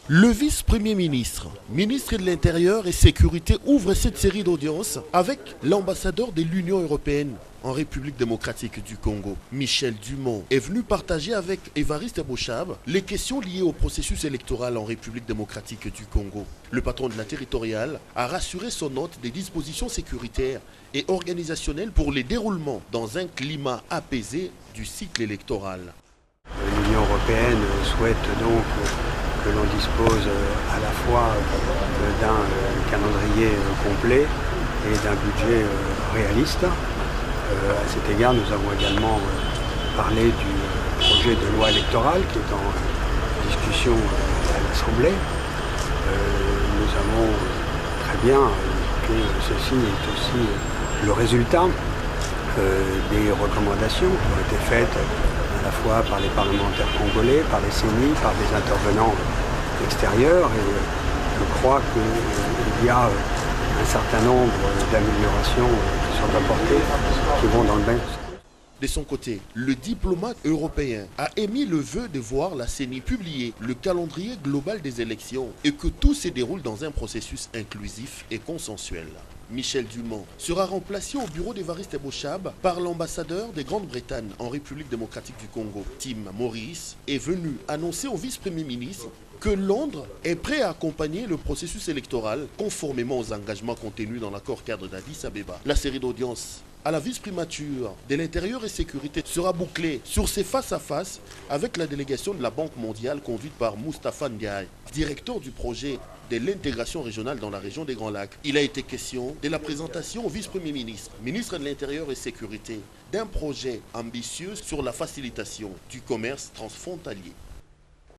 Le vice-premier ministre, ministre de l'Intérieur et Sécurité ouvre cette série d'audiences avec l'ambassadeur de l'Union européenne en République démocratique du Congo, Michel Dumont, est venu partager avec Évariste Bochab les questions liées au processus électoral en République démocratique du Congo. Le patron de la territoriale a rassuré son hôte des dispositions sécuritaires et organisationnelles pour les déroulements dans un climat apaisé du cycle électoral. L'Union européenne souhaite donc que l'on dispose à la fois d'un calendrier complet et d'un budget réaliste. À cet égard, nous avons également parlé du projet de loi électorale qui est en discussion à l'Assemblée. Nous savons très bien que ceci est aussi le résultat des recommandations qui ont été faites à la fois par les parlementaires congolais, par les CENI, par des intervenants extérieurs. Et je crois qu'il y a un certain nombre d'améliorations qui sont apportées, qui vont dans le bon sens. De son côté, le diplomate européen a émis le vœu de voir la CENI publier le calendrier global des élections et que tout se déroule dans un processus inclusif et consensuel. Michel Dumont sera remplacé au bureau d'Évariste Bochab par l'ambassadeur de Grande-Bretagne en République démocratique du Congo, Tim Morris, est venu annoncer au vice-premier ministre que Londres est prêt à accompagner le processus électoral conformément aux engagements contenus dans l'accord cadre d'Addis Abeba. La série d'audiences à la vice-primature de l'Intérieur et Sécurité sera bouclée sur ces face-à-face avec la délégation de la Banque mondiale conduite par Moustapha Ndiaye, directeur du projet de l'intégration régionale dans la région des Grands Lacs. Il a été question de la présentation au vice-premier ministre, ministre de l'Intérieur et Sécurité, d'un projet ambitieux sur la facilitation du commerce transfrontalier.